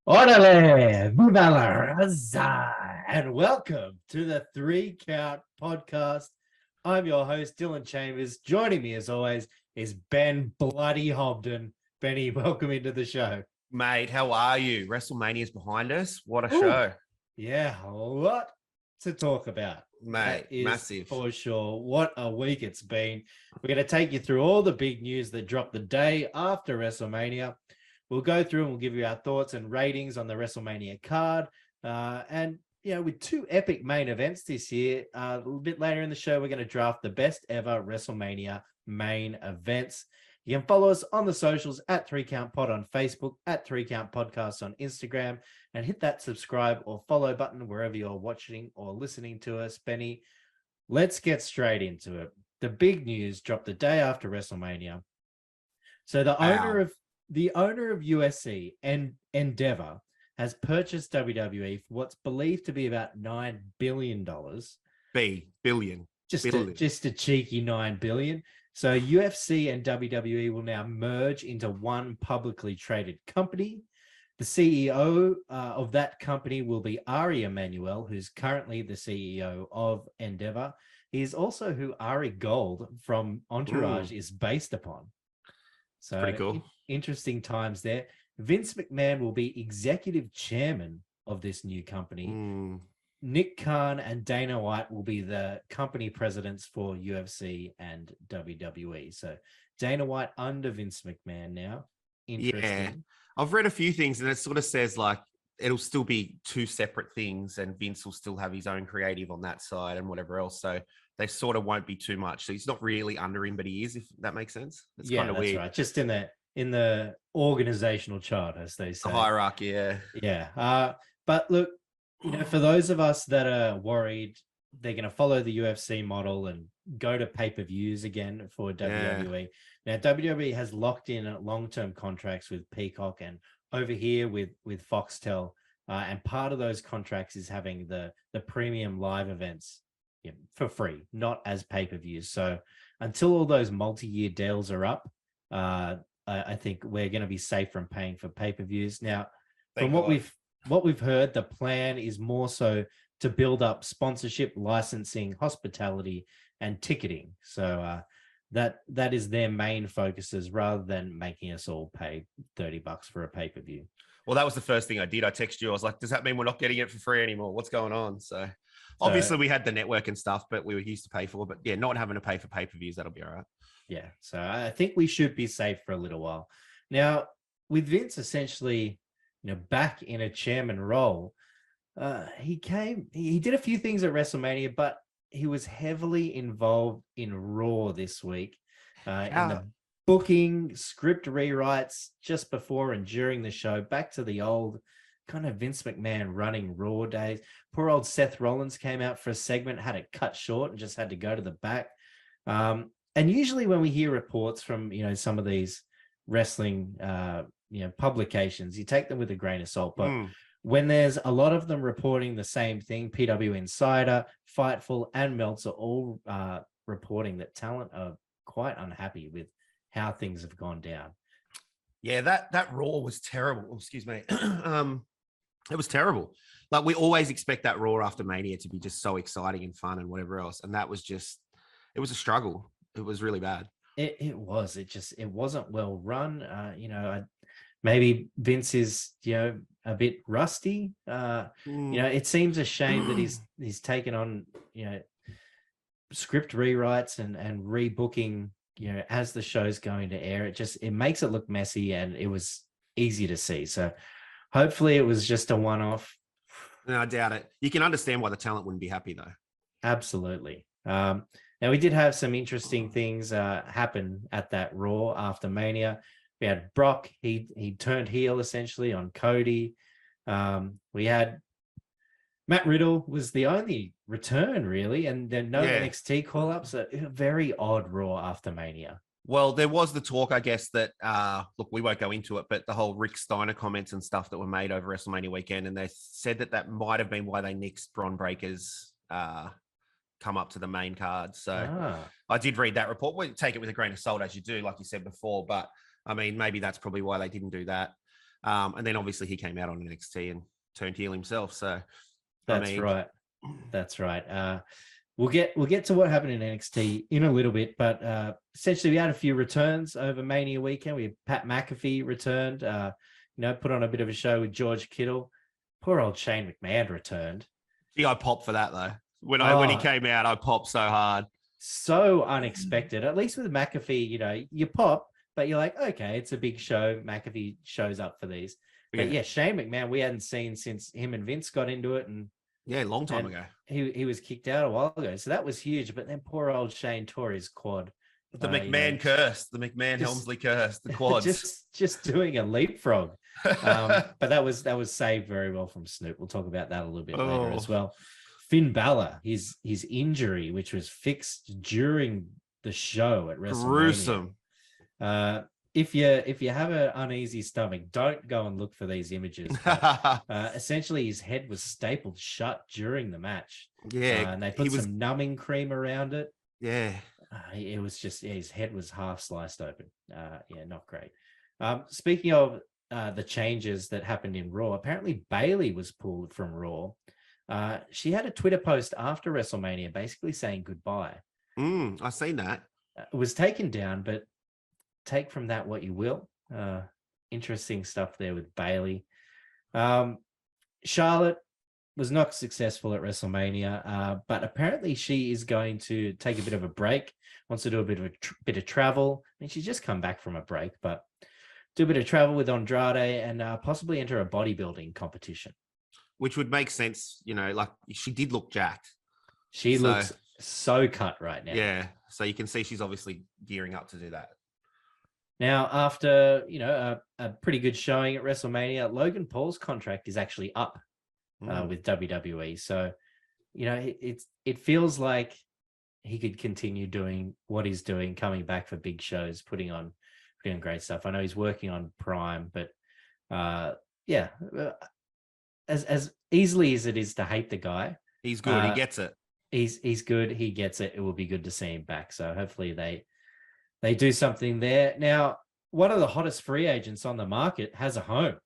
Orale, Bubala, Raza, and welcome to the Three Count Podcast. I'm your host, Dylan Chambers. Joining me, as always, is Ben Bloody Hobden. Benny, welcome into the show. Mate, how are you? WrestleMania's behind us. What a Ooh, show. Yeah, a lot to talk about. Mate, That is massive. for sure. What a week it's been. We're going to take you through all the big news that dropped the day after WrestleMania. We'll go through and we'll give you our thoughts and ratings on the WrestleMania card. With two epic main events this year, a little bit later in the show, we're going to draft the best ever WrestleMania main events. You can follow us on the socials at 3Count Pod on Facebook, at 3Count Podcast on Instagram, and hit that subscribe or follow button wherever you're watching or listening to us. Benny, let's get straight into it. The big news dropped the day after WrestleMania. So the owner of UFC and Endeavor has purchased WWE for what's believed to be about $9 billion. Billion. Just a cheeky $9 billion. So UFC and WWE will now merge into one publicly traded company. The CEO of that company will be Ari Emanuel, who's currently the CEO of Endeavor. He is also who Ari Gold from Entourage is based upon. So pretty cool. Interesting times there. Vince McMahon will be executive chairman of this new company. Nick Khan and Dana White will be the company presidents for UFC and WWE. So Dana White under Vince McMahon now. Interesting. Yeah. I've read a few things and it sort of says like it'll still be two separate things and Vince will still have his own creative on that side and whatever else. So they sort of won't be too much. So he's not really under him, but he is, if that makes sense. It's kind of weird. Right. Just in the organizational chart, as they say. The hierarchy, yeah. Yeah. But look, for those of us that are worried they're going to follow the UFC model and go to pay-per-views again for WWE. Now, WWE has locked in long-term contracts with Peacock and over here with Foxtel. And part of those contracts is having the premium live events for free, not as pay-per-views. So until all those multi-year deals are up, I think we're going to be safe from paying for pay-per-views. Now, from what we've heard, the plan is more so to build up sponsorship, licensing, hospitality, and ticketing. So that is their main focuses rather than making us all pay $30 for a pay-per-view. Well, that was the first thing I did. I texted you. I was like, does that mean we're not getting it for free anymore? What's going on? So obviously we had the network and stuff, but we were used to pay for, but yeah, not having to pay for pay-per-views, that'll be all right. Yeah. So I think we should be safe for a little while. Now, with Vince essentially, back in a chairman role, he did a few things at WrestleMania, but he was heavily involved in Raw this week in the booking, script rewrites just before and during the show, back to the old kind of Vince McMahon running Raw days. Poor old Seth Rollins came out for a segment, had it cut short and just had to go to the back. And usually when we hear reports from, some of these wrestling, publications, you take them with a grain of salt. But when there's a lot of them reporting the same thing, PW Insider, Fightful, and Meltzer all reporting that talent are quite unhappy with how things have gone down. Yeah, that Raw was terrible. Oh, excuse me. It was terrible. Like we always expect that Raw after Mania to be just so exciting and fun and whatever else. And that was just, it was a struggle. It was really bad. It was. It wasn't well run. Maybe Vince is, a bit rusty. It seems a shame that he's taken on, script rewrites and rebooking, as the show's going to air. It makes it look messy and it was easy to see. So hopefully it was just a one-off. No, I doubt it. You can understand why the talent wouldn't be happy though. Absolutely. Now we did have some interesting things happen at that Raw after Mania. We had Brock. He turned heel essentially on Cody. We had Matt Riddle was the only return really, and then no NXT call-ups. A very odd Raw after Mania. Well, there was the talk, I guess, that look, we won't go into it, but the whole Rick Steiner comments and stuff that were made over WrestleMania weekend, and they said that might have been why they nixed Bron Breakker's come up to the main card. So I did read that report. We take it with a grain of salt, as you do, like you said before. But I mean, maybe that's probably why they didn't do that. And then obviously he came out on NXT and turned heel himself. So That's right. That's right. We'll get to what happened in NXT in a little bit, but essentially we had a few returns over Mania weekend. We had Pat McAfee returned, put on a bit of a show with George Kittle. Poor old Shane McMahon returned. Gee, I popped for that though. When he came out, I popped so hard. So unexpected. At least with McAfee, you pop, but you're like, okay, it's a big show. McAfee shows up for these. But yeah, Shane McMahon, we hadn't seen since him and Vince got into it. And yeah, a long time ago. He was kicked out a while ago. So that was huge. But then poor old Shane tore his quad. The McMahon curse, the McMahon Helmsley curse, the quads. just doing a leapfrog. But that was saved very well from Snoop. We'll talk about that a little bit later as well. Finn Balor, his injury, which was fixed during the show at WrestleMania. Gruesome. If you have an uneasy stomach, don't go and look for these images. Essentially, his head was stapled shut during the match. Yeah, and they put some numbing cream around it. Yeah, it was just his head was half sliced open. Not great. Speaking of the changes that happened in Raw, apparently Bayley was pulled from Raw. She had a Twitter post after WrestleMania basically saying goodbye. I've seen that. It was taken down, but take from that what you will. Interesting stuff there with Bayley. Charlotte was not successful at WrestleMania, but apparently she is going to take a bit of a break, wants to do a bit of travel. I mean, she's just come back from a break, but do a bit of travel with Andrade and possibly enter a bodybuilding competition. Which would make sense, like she did look jacked. She looks so cut right now. Yeah, so you can see she's obviously gearing up to do that. Now, after a pretty good showing at WrestleMania, Logan Paul's contract is actually up with WWE. So, it feels like he could continue doing what he's doing, coming back for big shows, putting on great stuff. I know he's working on Prime, but as easily as it is to hate the guy, he's good. He gets it. He's good. He gets it. It will be good to see him back. So hopefully they do something there. Now, one of the hottest free agents on the market has a home.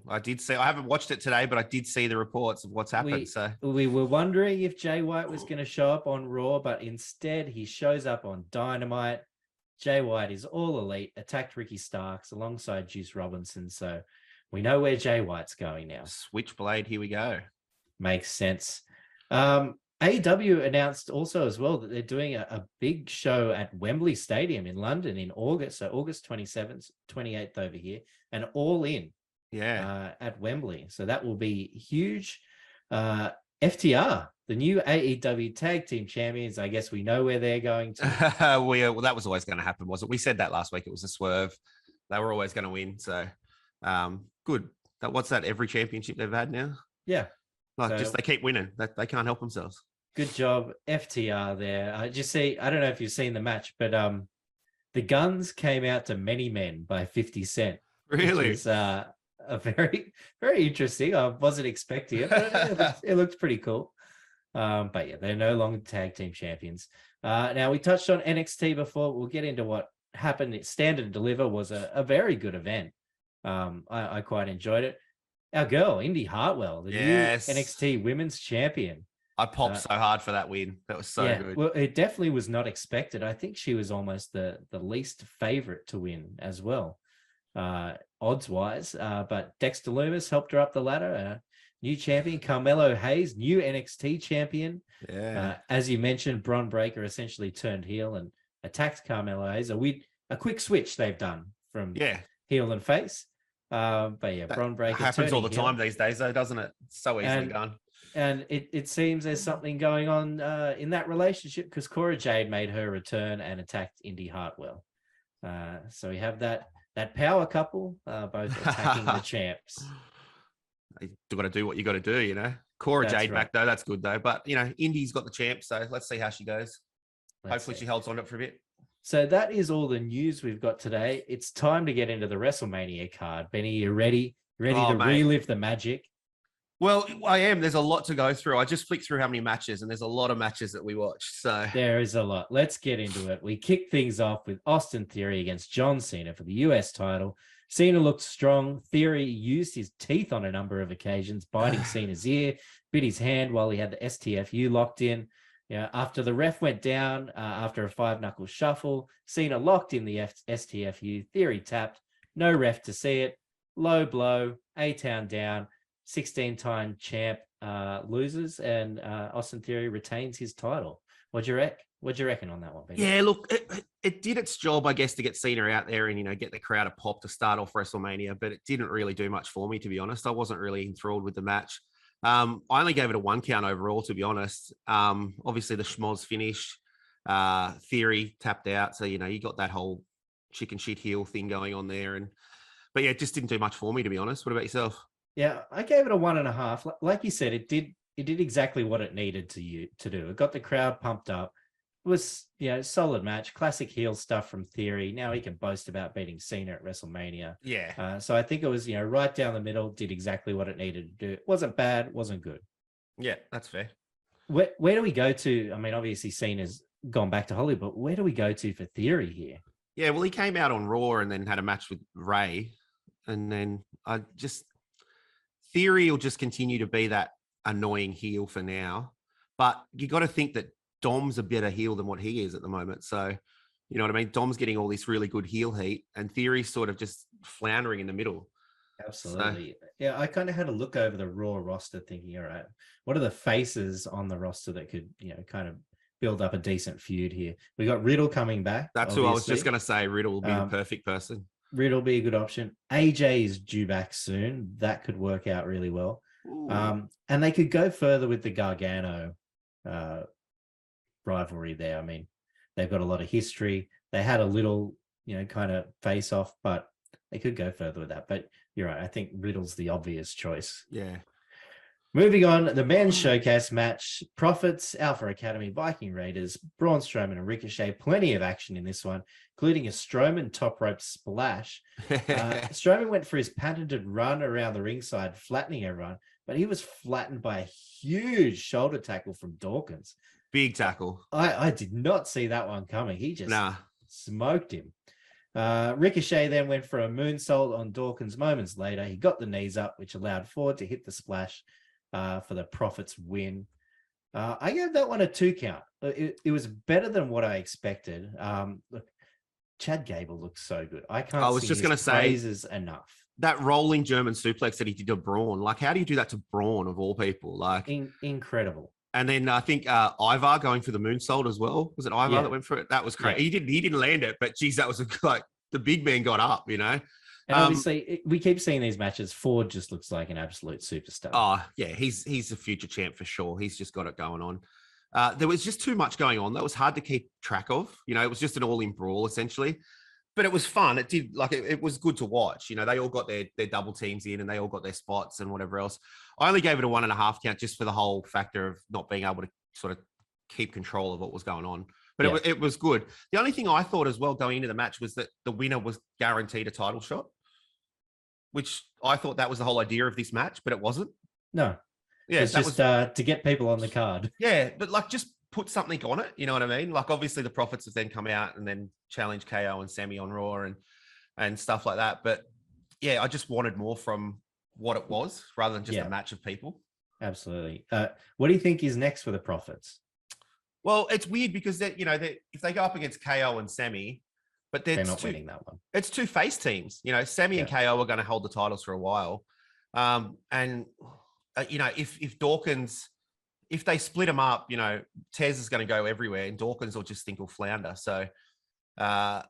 I did see. I haven't watched it today, but I did see the reports of what's happened. We were wondering if Jay White was going to show up on Raw, but instead he shows up on Dynamite. Jay White is all elite, attacked Ricky Starks alongside Juice Robinson. So we know where Jay White's going now. Switchblade, here we go. Makes sense. AEW announced also as well that they're doing a big show at Wembley Stadium in London in August. So August 27th, 28th over here, and All In at Wembley. So that will be huge. FTR, the new AEW Tag Team Champions. I guess we know where they're going to. Well, that was always going to happen, wasn't it? We said that last week. It was a swerve. They were always going to win. So good. What's that? Every championship they've had now? Yeah. Just they keep winning. They can't help themselves. Good job, FTR there. I don't know if you've seen the match, but the Guns came out to Many Men by 50 Cent. Really? Which is a very, very interesting. I wasn't expecting it, but it looked pretty cool. But yeah, they're no longer tag team champions. Now, we touched on NXT before. We'll get into what happened. Stand and Deliver was a very good event. I quite enjoyed it. Our girl, Indy Hartwell, the new NXT Women's Champion. I popped so hard for that win. That was so good. Well, it definitely was not expected. I think she was almost the least favorite to win as well, odds-wise. But Dexter Lumis helped her up the ladder. New champion, Carmelo Hayes, new NXT champion. Yeah. As you mentioned, Bron Breakker essentially turned heel and attacked Carmelo Hayes. A quick switch they've done from heel and face. But yeah, Bron Breakker happens all the time these days, though, doesn't it? So easily done. And it seems there's something going on in that relationship because Cora Jade made her return and attacked Indy Hartwell. So we have that power couple both attacking the champs. You got to do what you got to do, Cora Jade back though, that's good though. But Indy's got the champ, so let's see how she goes. Hopefully she holds on to it for a bit. So that is all the news we've got today. It's time to get into the WrestleMania card. Benny, you ready? Relive the magic? Well, I am. There's a lot to go through. I just flicked through how many matches, and there's a lot of matches that we watched. So there is a lot. Let's get into it. We kick things off with Austin Theory against John Cena for the US title. Cena looked strong. Theory used his teeth on a number of occasions, biting Cena's ear, bit his hand while he had the STFU locked in. After the ref went down, after a 5-knuckle shuffle, Cena locked in the STFU. Theory tapped. No ref to see it. Low blow. A-Town down. 16-time champ loses, and Austin Theory retains his title. What'd you reckon on that one, Peter? Yeah, look, it did its job, I guess, to get Cena out there and, get the crowd a pop to start off WrestleMania, but it didn't really do much for me, to be honest. I wasn't really enthralled with the match. I only gave it a 1 count overall, to be honest. Obviously, the schmoz finish, Theory tapped out. So, you got that whole chicken shit heel thing going on there. But yeah, it just didn't do much for me, to be honest. What about yourself? Yeah, I gave it a 1.5. Like you said, it did exactly what it needed to do. It got the crowd pumped up. It was, solid match, classic heel stuff from Theory. Now he can boast about beating Cena at WrestleMania. Yeah. So I think it was, right down the middle, did exactly what it needed to do. It wasn't bad, wasn't good. Yeah, that's fair. Where do we go to? I mean, obviously Cena's gone back to Hollywood, but where do we go to for Theory here? Yeah, well, he came out on Raw and then had a match with Ray. And then Theory will just continue to be that annoying heel for now. But you got to think that Dom's a better heel than what he is at the moment. So, you know what I mean? Dom's getting all this really good heel heat, and Theory's sort of just floundering in the middle. Absolutely. So, yeah, I kind of had a look over the Raw roster thinking, all right, what are the faces on the roster that could, kind of build up a decent feud here? We got Riddle coming back. That's obviously. Who I was just going to say. Riddle will be the perfect person. Riddle will be a good option. AJ is due back soon. That could work out really well. And they could go further with the Gargano rivalry there. I mean, they've got a lot of history. They had a little, kind of face off, but they could go further with that. But you're right. I think Riddle's the obvious choice. Yeah. Moving on, the men's showcase match, Profits, Alpha Academy, Viking Raiders, Braun Strowman and Ricochet. Plenty of action in this one, including a Strowman top rope splash. Strowman went for his patented run around the ringside, flattening everyone, but he was flattened by a huge shoulder tackle from Dawkins. Big tackle. I did not see that one coming. He just smoked him. Ricochet then went for a moonsault on Dawkins moments later. He got the knees up, which allowed Ford to hit the splash for the Profits win. I gave that one a 2 count. It was better than what I expected. Look, Chad Gable looks so good. I was just going to say praises enough. That rolling German suplex that he did to Braun, like, how do you do that to Braun of all people? Like, incredible. And then I think Ivar going for the moonsault as well. Was it Ivar that went for it? That was crazy. Yeah. He didn't land it, but geez, that was like the big man got up, And obviously, we keep seeing these matches. Ford just looks like an absolute superstar. Oh yeah, he's a future champ for sure. He's just got it going on. There was just too much going on. That was hard to keep track of. It was just an all-in brawl essentially. But it was fun. It did it was good to watch. They all got their double teams in and they all got their spots and whatever else. I only gave it a 1.5 count just for the whole factor of not being able to sort of keep control of what was going on. But it was good. The only thing I thought as well going into the match was that the winner was guaranteed a title shot, which I thought that was the whole idea of this match, but it wasn't. No. Yeah, it's just to get people on the card. Yeah, but just put something on it, you know what I mean? Like, obviously the Profits have then come out and then challenged KO and Sammy on Raw and stuff like that. But yeah, I just wanted more from what it was rather than just a match of people. Absolutely. What do you think is next for the Profits? Well, it's weird because if they go up against KO and Sammy, but they're not winning that one. It's 2 face teams. Sammy and KO are going to hold the titles for a while. If Dawkins, if they split them up, Tez is going to go everywhere and Dawkins will just think he'll flounder. So I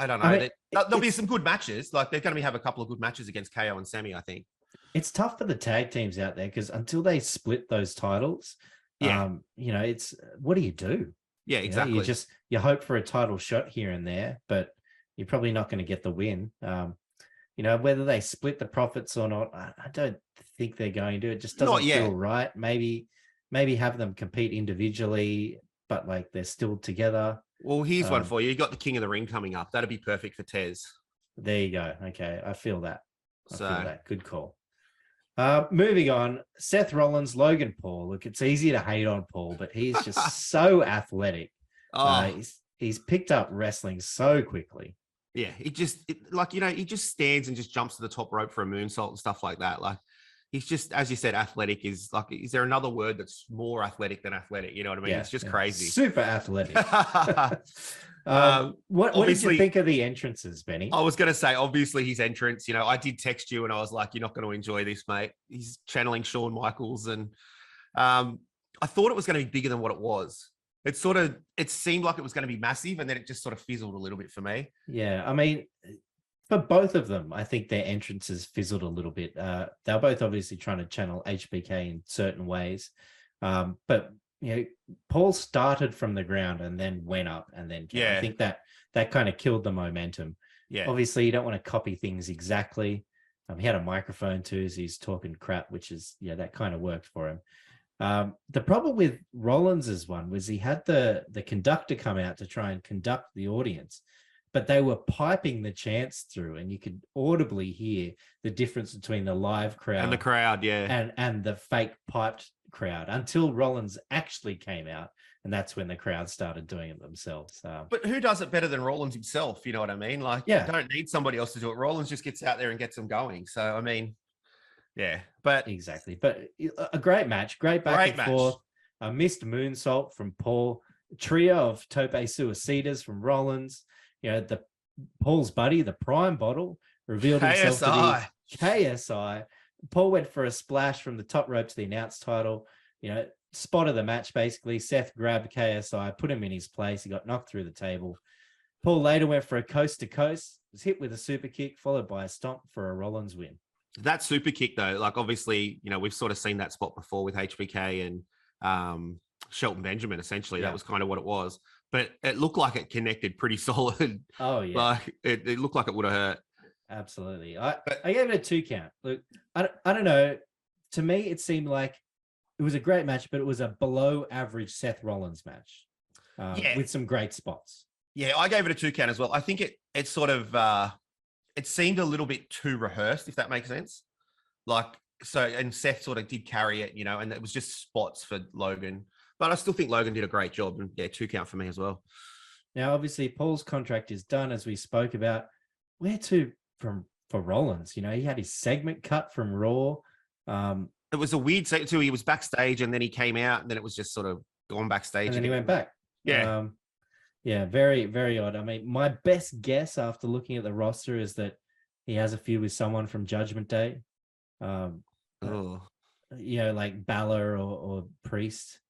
don't know. There'll be some good matches. Like, they're going to have a couple of good matches against KO and Sammy, I think. It's tough for the tag teams out there because until they split those titles, it's what do you do? Yeah, exactly. You hope for a title shot here and there, but you're probably not going to get the win. Whether they split the Profits or not, I don't think they're going to. It just doesn't feel right. Maybe have them compete individually, but like they're still together. Well, here's one for you. You got the King of the Ring coming up. That'd be perfect for Tez. There you go. Okay, I feel that. I feel that. Good call. Moving on, Seth Rollins, Logan Paul. Look, it's easy to hate on Paul, but he's just so athletic. He's picked up wrestling so quickly. Yeah, he just stands and just jumps to the top rope for a moonsault and stuff like that. Like, he's just, as you said, athletic. Is there another word that's more athletic than athletic? You know what I mean? Yeah, It's just crazy. super athletic. What did you think of the entrances, Benny? I was going to say, obviously, his entrance, I did text you and I was like, you're not going to enjoy this, mate. He's channeling Shawn Michaels. And I thought it was going to be bigger than what it was. It seemed like it was going to be massive, and then it just sort of fizzled a little bit for me. Yeah, I mean, for both of them, I think their entrances fizzled a little bit. They're both obviously trying to channel HBK in certain ways. But Paul started from the ground and then went up and then came. I think that kind of killed the momentum. Yeah. Obviously, you don't want to copy things exactly. He had a microphone too, so he's talking crap, which is, that kind of worked for him. The problem with Rollins's one was he had the conductor come out to try and conduct the audience, but they were piping the chants through, and you could audibly hear the difference between the live crowd and the crowd, and the fake piped crowd until Rollins actually came out, and that's when the crowd started doing it themselves. But who does it better than Rollins himself? You know what I mean? Like, you don't need somebody else to do it. Rollins just gets out there and gets them going. So, I mean, yeah, but exactly. But a great match, great back and forth. A missed moonsault from Paul, a trio of tope suicidas from Rollins. The Paul's buddy, the Prime Bottle, revealed himself to be KSI. Paul went for a splash from the top rope to the announce title. Spot of the match basically. Seth grabbed KSI, put him in his place. He got knocked through the table. Paul later went for a coast to coast, was hit with a super kick, followed by a stomp for a Rollins win. That super kick, though, like, obviously, we've sort of seen that spot before with HBK and Shelton Benjamin, essentially. That was kind of what it was. But it looked like it connected pretty solid. Oh, yeah. Like, it looked like it would have hurt. Absolutely. I gave it a 2 count. Look, I don't know. To me, it seemed like it was a great match, but it was a below average Seth Rollins match with some great spots. Yeah, I gave it a 2 count as well. I think it sort of... it seemed a little bit too rehearsed, if that makes sense. And Seth sort of did carry it, and it was just spots for Logan. But I still think Logan did a great job, and 2 count for me as well. Now, obviously, Paul's contract is done, as we spoke about. Where to for Rollins? He had his segment cut from Raw. It was a weird segment too. He was backstage, and then he came out, and then it was just sort of gone backstage. And then he went back. Yeah. Yeah, very, very odd. I mean, my best guess after looking at the roster is that he has a feud with someone from Judgment Day. Like Balor or Priest.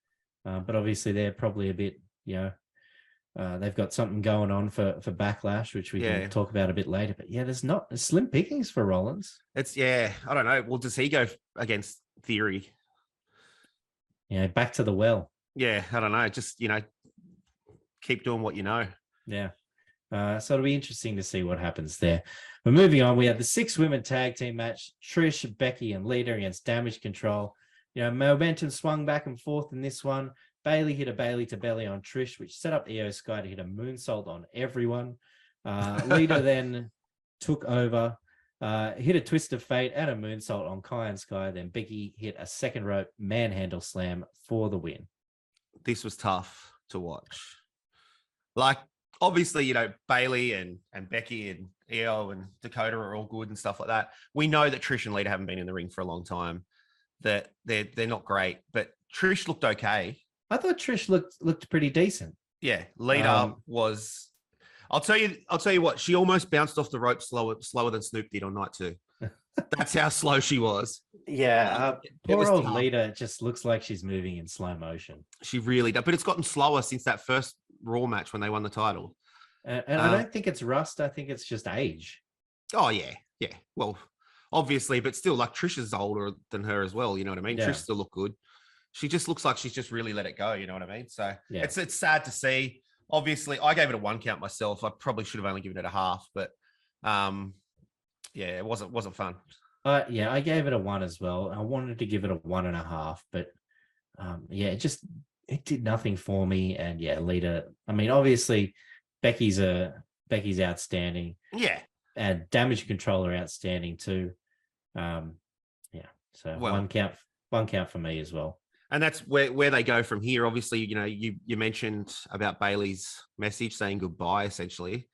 But obviously they're probably a bit, they've got something going on for Backlash, which we can talk about a bit later. But there's slim pickings for Rollins. I don't know. Well, does he go against Theory? Back to the well. Yeah, I don't know. Just, keep doing what you know. Yeah. So it'll be interesting to see what happens there. But moving on, we have the 6-women tag team match, Trish, Becky, and Lita against Damage Control. Momentum swung back and forth in this one. Bayley hit a Bayley to belly on Trish, which set up Io Sky to hit a moonsault on everyone. Lita then took over, hit a twist of fate and a moonsault on Kai and Sky. Then Becky hit a second rope manhandle slam for the win. This was tough to watch. Like, obviously, Bayley and Becky and Io and Dakota are all good and stuff like that. We know that Trish and Lita haven't been in the ring for a long time, that they're not great, but Trish looked okay. I thought Trish looked pretty decent. Yeah, Lita was... I'll tell you what, she almost bounced off the rope slower than Snoop did on night 2. That's how slow she was. Yeah, poor old Lita just looks like she's moving in slow motion. She really does, but it's gotten slower since that first Raw match when they won the title. And I don't think it's rust. I think it's just age. Oh, yeah. Well, obviously, but still, like, Trish is older than her as well. You know what I mean? Trish still look good. She just looks like she's just really let it go. You know what I mean? So it's sad to see. Obviously, I gave it a 1 count myself. I probably should have only given it a half, but it wasn't fun. I gave it a 1 as well. I wanted to give it a 1.5, but it did nothing for me. And Lita, I mean, obviously Becky's outstanding. Yeah. And Damage Control are outstanding too. So 1 count for me as well. And that's where they go from here. Obviously, you mentioned about Bayley's message saying goodbye, essentially.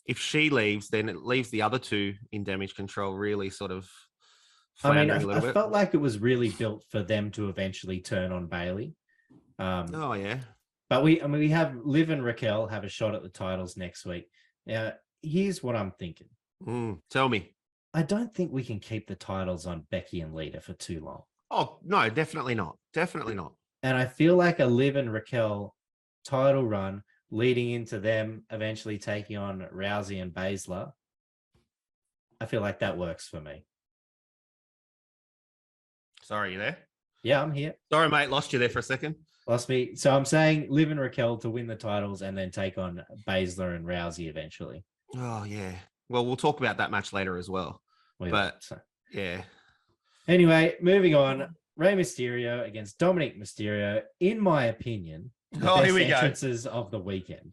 if she leaves, then it leaves the other two in damage control really sort of I mean, floundering a I little bit. felt like it was really built for them to eventually turn on Bailey. Oh yeah. But we have Liv and Raquel have a shot at the titles next week. Now, here's what I'm thinking. Tell me. I don't think we can keep the titles on Becky and Lita for too long. Oh no, definitely not. Definitely not. And I feel like a Liv and Raquel title run leading into them eventually taking on Rousey and Baszler, I feel like that works for me. Sorry, you there? Yeah, I'm here. Sorry, mate. Lost you there for a second. Lost me. So I'm saying Liv and Raquel to win the titles and then take on Baszler and Rousey eventually. Oh, yeah. Well, we'll talk about that match later as well. Yeah. Anyway, moving on. Rey Mysterio against Dominic Mysterio. In my opinion, the best entrances of the weekend.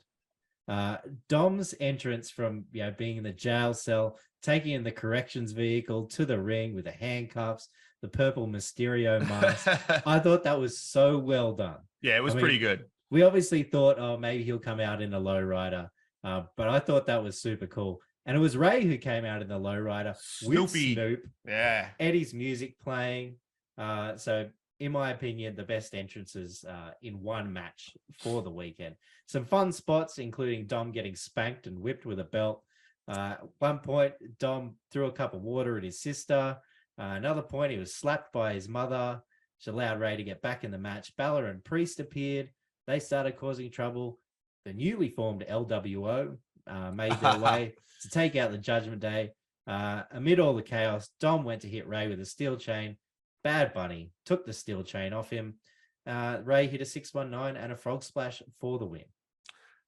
Dom's entrance from being in the jail cell, taking in the corrections vehicle to the ring with the handcuffs, the purple Mysterio mask. I thought that was so well done. Yeah, it was pretty good. We obviously thought, oh, maybe he'll come out in a lowrider, but I thought that was super cool. And it was Ray who came out in the lowrider with Snoop. Yeah. Eddie's music playing. So, in my opinion, the best entrances in one match for the weekend. Some fun spots, including Dom getting spanked and whipped with a belt. At one point, Dom threw a cup of water at his sister. Another point, he was slapped by his mother, which allowed Ray to get back in the match. Balor and Priest appeared. They started causing trouble. The newly formed LWO made their way to take out the Judgment Day. Amid all the chaos, Dom went to hit Ray with a steel chain. Bad Bunny took the steel chain off him. Ray hit a 619 and a frog splash for the win.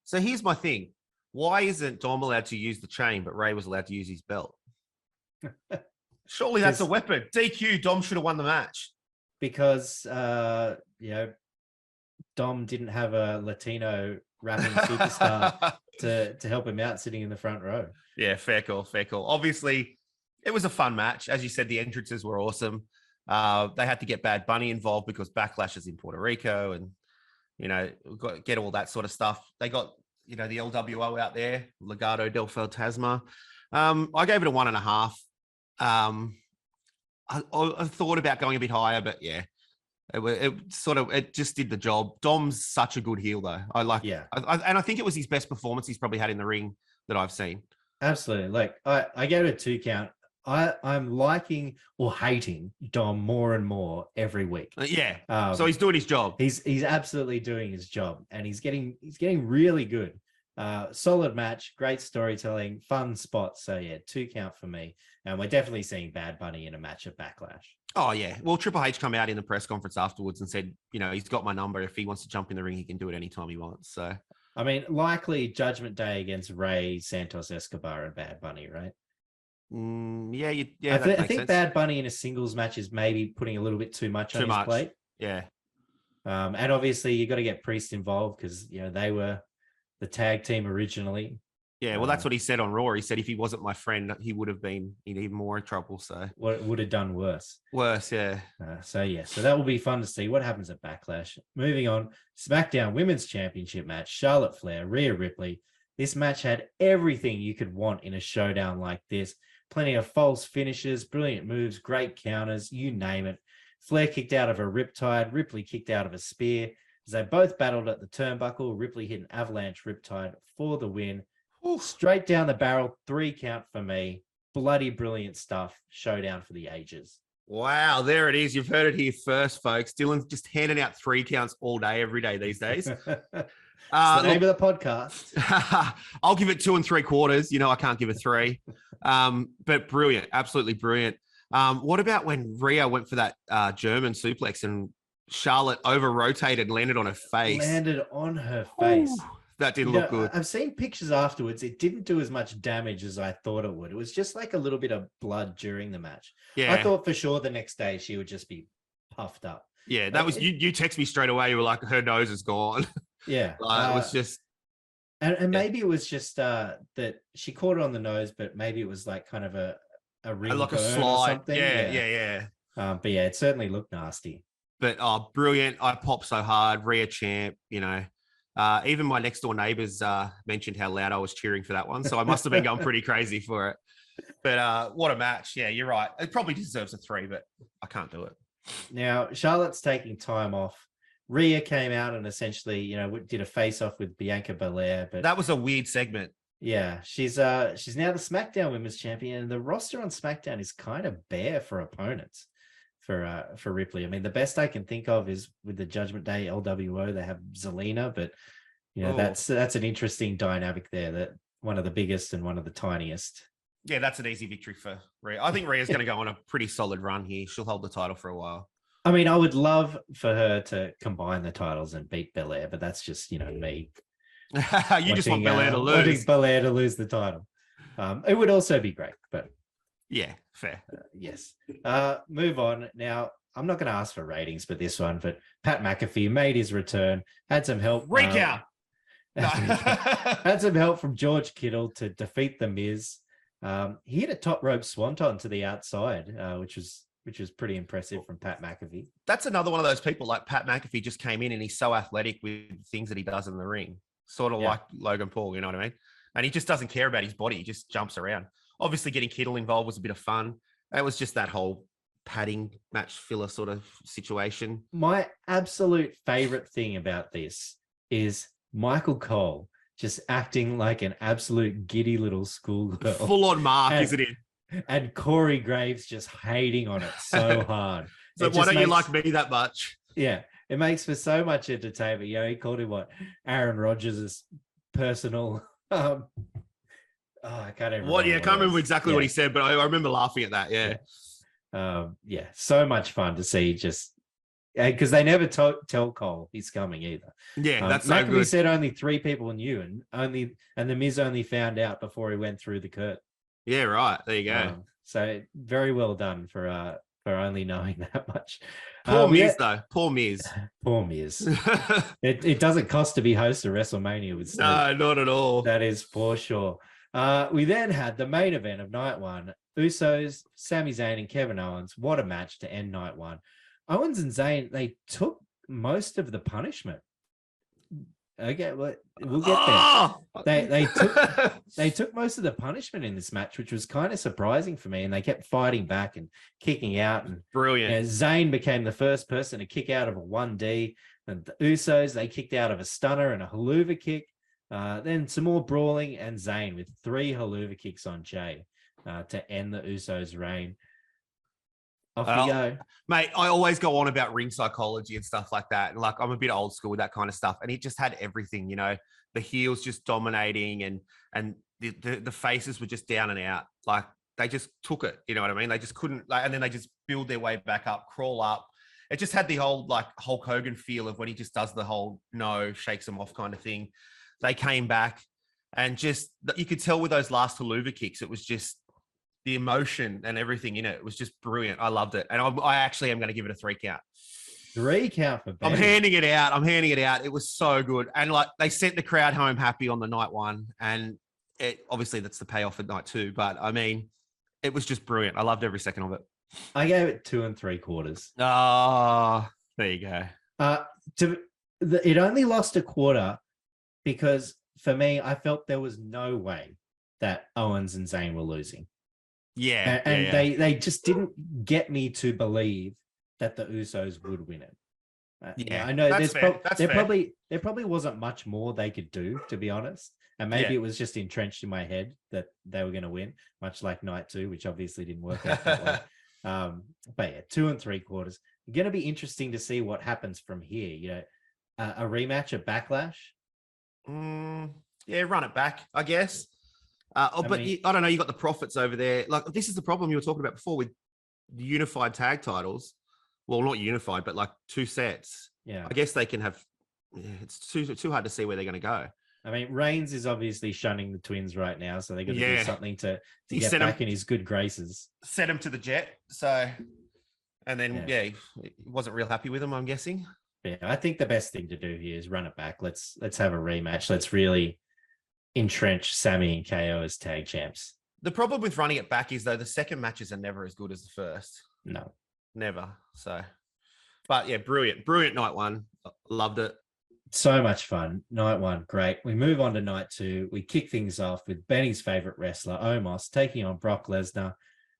So here's my thing. Why isn't Dom allowed to use the chain, but Ray was allowed to use his belt? Surely that's a weapon. DQ, Dom should have won the match. Because, Dom didn't have a Latino rapping superstar to help him out sitting in the front row. Yeah, fair call. Obviously, it was a fun match. As you said, the entrances were awesome. They had to get Bad Bunny involved because Backlash is in Puerto Rico and, get all that sort of stuff. They got, the LWO out there, Legado del Fantasma. I gave it a 1.5. I thought about going a bit higher, but yeah, it just did the job. Dom's such a good heel though. And I think it was his best performance he's probably had in the ring that I've seen. Absolutely. Like I gave it a 2 count. I'm liking or hating Dom more and more every week. So he's doing his job. He's absolutely doing his job, and he's getting really good. Solid match, great storytelling, fun spots. So yeah, 2 count for me. And we're definitely seeing Bad Bunny in a match at Backlash. Oh yeah. Well, Triple H come out in the press conference afterwards and said, he's got my number. If he wants to jump in the ring, he can do it anytime he wants. So I mean, likely Judgment Day against Ray, Santos Escobar, and Bad Bunny, right? I think sense. Bad Bunny in a singles match is maybe putting a little bit too much on his plate. Yeah. And obviously you got to get Priest involved because they were the tag team originally. Yeah, well, that's what he said on Raw. He said if he wasn't my friend, he would have been in even more trouble. So would have done worse. Yeah. So that will be fun to see what happens at Backlash. Moving on, SmackDown Women's Championship match: Charlotte Flair, Rhea Ripley. This match had everything you could want in a showdown like this. Plenty of false finishes, brilliant moves, great counters, you name it. Flair kicked out of a riptide, Ripley kicked out of a spear. As they both battled at the turnbuckle, Ripley hit an avalanche riptide for the win. Straight down the barrel, 3 count for me. Bloody brilliant stuff. Showdown for the ages. Wow, there it is. You've heard it here first, folks. Dylan's just handing out 3 counts all day, every day these days. It's the name of the podcast. I'll give it 2 3/4. I can't give it 3. But brilliant, absolutely brilliant. What about when Rhea went for that German suplex and Charlotte over-rotated and landed on her face? Ooh. That didn't look good. I've seen pictures afterwards. It didn't do as much damage as I thought it would. It was just like a little bit of blood during the match. Yeah. I thought for sure the next day she would just be puffed up. Yeah, that was you text me straight away. You were like, her nose is gone. Yeah. It was just... And maybe it was just that she caught it on the nose, but maybe it was like kind of a ring like a burn slide. or something. Yeah. But yeah, it certainly looked nasty. But brilliant. I popped so hard. Rhea champ, Even my next door neighbors mentioned how loud I was cheering for that one. So I must have been going pretty crazy for it. But what a match. Yeah, you're right. It probably deserves a 3, but I can't do it. Now, Charlotte's taking time off. Rhea came out and essentially, did a face-off with Bianca Belair. But that was a weird segment. Yeah, she's now the SmackDown Women's Champion, and the roster on SmackDown is kind of bare for opponents for Ripley. I mean, the best I can think of is with the Judgment Day LWO, they have Zelina, but that's an interesting dynamic there. That one of the biggest and one of the tiniest. Yeah, that's an easy victory for Rhea. I think Rhea's going to go on a pretty solid run here. She'll hold the title for a while. I mean, I would love for her to combine the titles and beat Belair, but that's just me. You just want Belair to lose. Wanting Belair to lose the title. It would also be great, but yeah, fair. Yes. Move on. Now, I'm not going to ask for ratings for this one, but Pat McAfee made his return, had some help. Recount. Had some help from George Kittle to defeat The Miz. He hit a top rope swanton to the outside, which was pretty impressive from Pat McAfee. That's another one of those people like Pat McAfee just came in and he's so athletic with things that he does in the ring. Sort of like Logan Paul, you know what I mean? And he just doesn't care about his body. He just jumps around. Obviously, getting Kittle involved was a bit of fun. It was just that whole padding match filler sort of situation. My absolute favorite thing about this is Michael Cole just acting like an absolute giddy little schoolgirl. Full on Mark, isn't it? And Corey Graves just hating on it so hard. So why don't you like me that much? Yeah. It makes for so much entertainment. He called him Aaron Rodgers' personal. I can't even. I can't remember exactly what he said, but I remember laughing at that. Yeah. So much fun to see. Just because they never tell Cole he's coming either. Yeah, that's so McAfee good. said only 3 people knew, and the Miz only found out before he went through the curtain. Yeah, right. There you go. So very well done for only knowing that much. Poor Miz, though. Poor Miz. Poor Miz. It doesn't cost to be host of WrestleMania with Snoop. No, not at all. That is for sure. We then had the main event of night one. Usos, Sami Zayn, and Kevin Owens. What a match to end night one. Owens and Zayn, they took most of the punishment. Okay, well, we'll get there. They took most of the punishment in this match, which was kind of surprising for me. And they kept fighting back and kicking out. And brilliant. Zayn became the first person to kick out of a 1D. And the Usos, they kicked out of a stunner and a haluva kick. Then some more brawling, and Zayn with 3 haluva kicks on Jay to end the Usos' reign. Off we go. Mate, I always go on about ring psychology and stuff like that. And I'm a bit old school with that kind of stuff. And it just had everything, the heels just dominating and the faces were just down and out. Like they just took it, you know what I mean? They just couldn't, and then they just build their way back up, crawl up. It just had the whole Hulk Hogan feel of when he just does the whole shakes them off kind of thing. They came back and just, you could tell with those last haluva kicks, it was just, the emotion and everything in it was just brilliant. I loved it. And I actually am going to give it a 3 count. 3 count for Ben. I'm handing it out. It was so good. And they sent the crowd home happy on the night one. And obviously that's the payoff at night 2. But I mean, it was just brilliant. I loved every second of it. I gave it 2 3/4. Oh, there you go. It only lost a quarter because for me, I felt there was no way that Owens and Zayn were losing. Yeah, and they just didn't get me to believe that the Usos would win it. I know there probably wasn't much more they could do, to be honest, and maybe it was just entrenched in my head that they were going to win, much like night 2, which obviously didn't work out that way. But yeah, 2 3/4. Going to be interesting to see what happens from here. A rematch at Backlash. Yeah, run it back, I guess. I don't know. You got the Profits over there. This is the problem you were talking about before with unified tag titles. Well, not unified, but 2 sets. Yeah, I guess they can have. Yeah, it's too hard to see where they're going to go. I mean, Reigns is obviously shunning the twins right now, so they're going to do something to get back in his good graces. Set him to the jet. So, and then he wasn't real happy with him, I'm guessing. Yeah, I think the best thing to do here is run it back. Let's have a rematch. Let's really entrench Sammy and KO as tag champs. The problem with running it back is, though, the second matches are never as good as the first. No. Never. So, but yeah, brilliant night one. Loved it. So much fun. Night one, great. We move on to night two. We kick things off with Benny's favorite wrestler, Omos, taking on Brock Lesnar.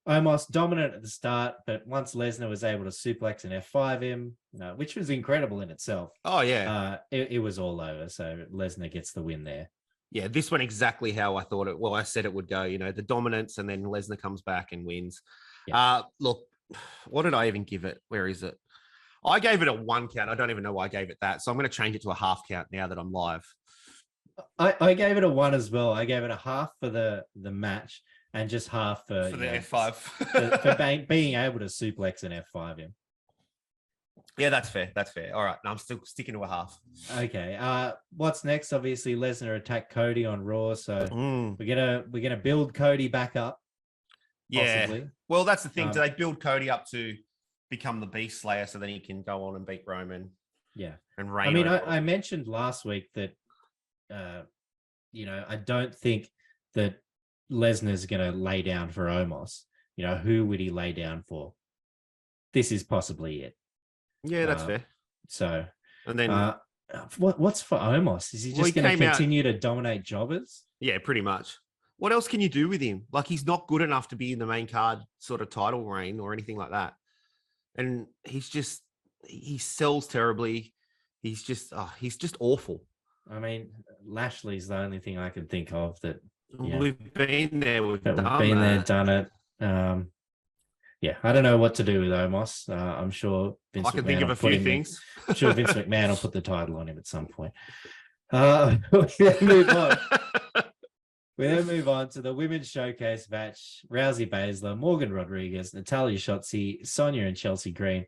Omos dominant at the start, but once Lesnar was able to suplex and F5 him, which was incredible in itself, Oh, yeah. it was all over. So Lesnar gets the win there. Yeah, this went exactly how I thought it. Well, I said it would go. The dominance, and then Lesnar comes back and wins. Yeah. Look, what did I even give it? Where is it? I gave it a 1 count. I don't even know why I gave it that. So I'm going to change it to a half count now that I'm live. I gave it a 1 as well. I gave it a half for the match and just half for the F5 for being able to suplex and F5 him. Yeah, that's fair. That's fair. All right, no, I'm still sticking to a half. Okay. What's next? Obviously, Lesnar attacked Cody on Raw, so we're gonna build Cody back up. Possibly. Yeah. Well, that's the thing. Do they build Cody up to become the Beast Slayer so then he can go on and beat Roman? Yeah. And reign. I mean, I mentioned last week that, I don't think that Lesnar's going to lay down for Omos. Who would he lay down for? This is possibly it. Yeah, that's fair. So, and then what's for Omos? Is he just going to continue to dominate jobbers? Yeah, pretty much. What else can you do with him? Like, he's not good enough to be in the main card sort of title reign or anything like that. And he sells terribly. He's just awful. I mean, Lashley's the only thing I can think of that. We've been there. We've done it. Yeah, I don't know what to do with Omos. I'm sure Vince I can think of a few things. I'm sure Vince McMahon will put the title on him at some point. We move on. We then move on to the women's showcase match. Rousey Baszler, Morgan Rodriguez, Natalya Shotzi, Sonya and Chelsea Green.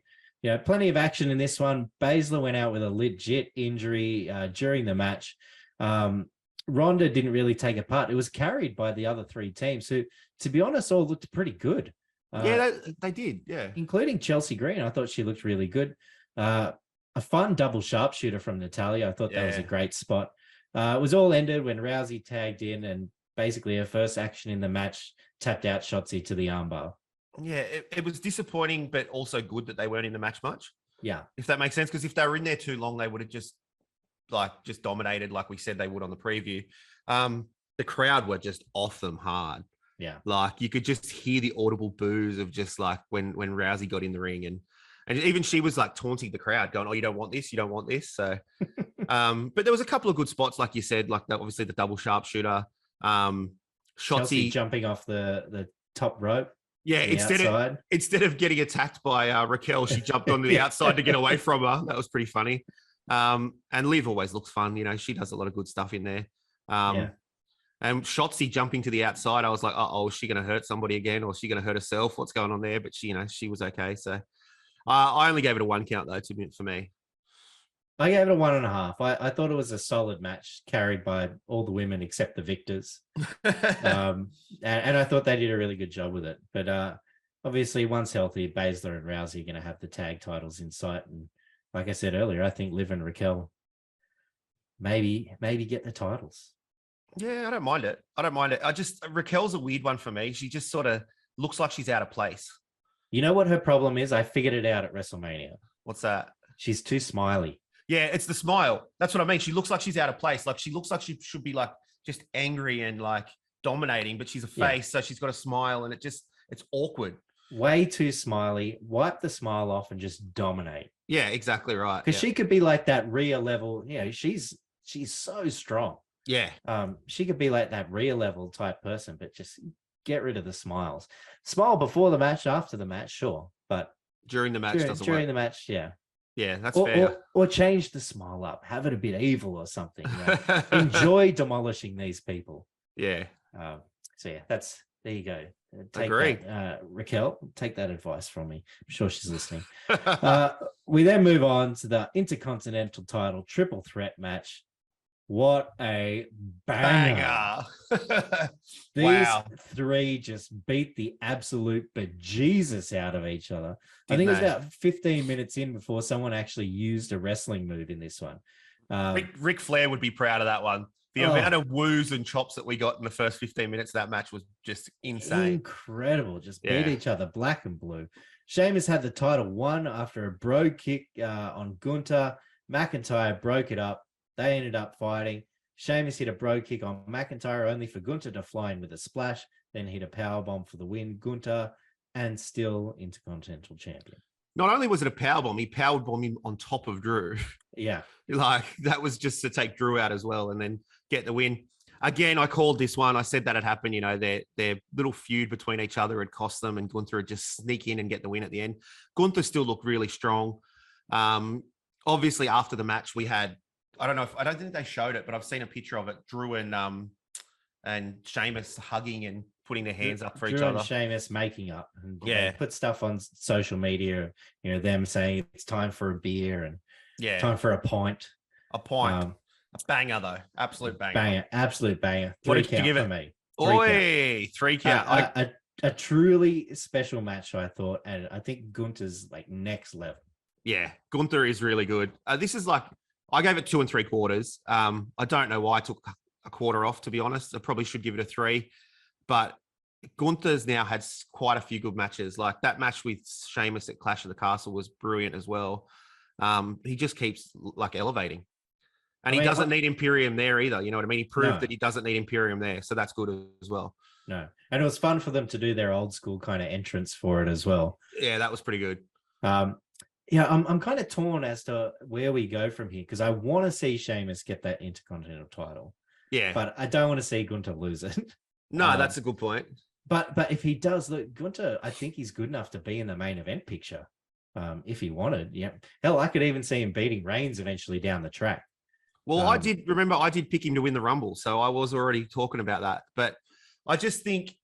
Plenty of action in this one. Baszler went out with a legit injury during the match. Ronda didn't really take a part. It was carried by the other three teams who, to be honest, all looked pretty good. Yeah, they did. Yeah. Including Chelsea Green. I thought she looked really good. A fun double sharpshooter from Natalya. I thought that was a great spot. It was all ended when Rousey tagged in and basically her first action in the match tapped out Shotzi to the armbar. Yeah, it was disappointing, but also good that they weren't in the match much. Yeah. If that makes sense, because if they were in there too long, they would have just dominated like we said they would on the preview. The crowd were just off them hard. Yeah. Like you could just hear the audible boos of just like when Rousey got in the ring and even she was like taunting the crowd going, "Oh, you don't want this. You don't want this." So, but there was a couple of good spots, like you said, like obviously the double sharpshooter, Shotzi jumping off the top rope. Yeah. Instead of getting attacked by Raquel, she jumped onto the outside to get away from her. That was pretty funny. And Liv always looks fun. She does a lot of good stuff in there. And Shotzi jumping to the outside, I was like, "Oh, is she going to hurt somebody again, or is she going to hurt herself? What's going on there?" But she was okay. So I only gave it a 1 count though. For me, I gave it a 1.5. I thought it was a solid match carried by all the women except the victors, and I thought they did a really good job with it. But obviously, once healthy, Baszler and Rousey are going to have the tag titles in sight, and like I said earlier, I think Liv and Raquel maybe get the titles. Yeah, I don't mind it. Raquel's a weird one for me. She just sort of looks like she's out of place. You know what her problem is? I figured it out at WrestleMania. What's that? She's too smiley. Yeah, it's the smile. That's what I mean. She looks like she's out of place. Like she looks like she should be like just angry and like dominating, but she's a face, so she's got a smile and it's awkward. Way too smiley. Wipe the smile off and just dominate. Yeah, exactly right. Because she could be like that Rhea level. She's so strong. Yeah. She could be like that Rhea level type person, but just get rid of the smiles. Smile before the match, after the match, sure, but during the match doesn't work. During the match, yeah. Yeah, that's fair. Or change the smile up, have it a bit evil or something. Enjoy demolishing these people. Yeah. So yeah, there you go. Agree. Raquel, take that advice from me. I'm sure she's listening. We then move on to the Intercontinental title triple threat match. What a banger. These three just beat the absolute bejesus out of each other. I think it was about 15 minutes in before someone actually used a wrestling move in this one. Ric Flair would be proud of that one. The amount of woos and chops that we got in the first 15 minutes of that match was just insane. Incredible. Just beat each other black and blue. Sheamus had the title won after a bro kick on Gunther. McIntyre broke it up. They ended up fighting. Sheamus hit a bro kick on McIntyre, only for Gunther to fly in with a splash, then hit a powerbomb for the win. Gunther, and still Intercontinental Champion. Not only was it a powerbomb, he powerbombed him on top of Drew. Yeah. Like, that was just to take Drew out as well and then get the win. Again, I called this one. I said that had happened. You know, their little feud between each other had cost them, and Gunther would just sneak in and get the win at the end. Gunther still looked really strong. Obviously, after the match, we had, I don't think they showed it, but I've seen a picture of it. Drew and Sheamus hugging and putting their hands up for each other. And Sheamus making up. And, yeah. Put stuff on social media, you know, them saying it's time for a beer and time for a pint. A pint. A banger, though. Absolute banger. Banger. Absolute banger. What did you give it? Me. Three count. A truly special match, I thought. And I think Gunther's like next level. Yeah. Gunther is really good. This is like, I gave it 2 3/4. I don't know why I took a quarter off, to be honest. I probably should give it a 3. But Gunther's now had quite a few good matches. Like that match with Sheamus at Clash of the Castle was brilliant as well. He just keeps like elevating. And he doesn't need Imperium there either. You know what I mean? He proved that he doesn't need Imperium there. So that's good as well. No. And it was fun for them to do their old school kind of entrance for it as well. Yeah, that was pretty good. Yeah, I'm kind of torn as to where we go from here, because I want to see Sheamus get that Intercontinental title. Yeah. But I don't want to see Gunther lose it. No, that's a good point. But if he does, look, Gunther, I think he's good enough to be in the main event picture. If he wanted. Yeah. Hell, I could even see him beating Reigns eventually down the track. Well, I did pick him to win the Rumble, so I was already talking about that. But I just think,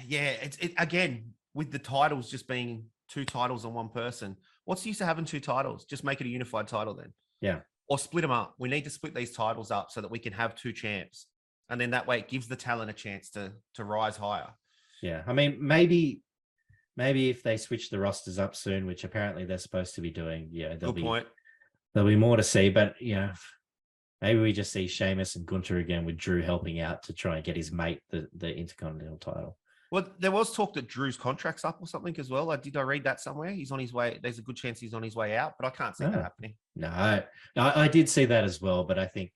yeah, it again, with the titles just being 2 titles on one person, what's the use of having 2 titles? Just make it a unified title then. Yeah. Or split them up. We need to split these titles up so that we can have 2 champs. And then that way it gives the talent a chance to rise higher. Yeah. I mean, maybe if they switch the rosters up soon, which apparently they're supposed to be doing, there'll be more to see. But, maybe we just see Sheamus and Gunther again with Drew helping out to try and get his mate the Intercontinental title. Well, there was talk that Drew's contract's up or something as well. Did I read that somewhere? He's on his way. There's a good chance he's on his way out, but I can't see that happening. No, I did see that as well, but I think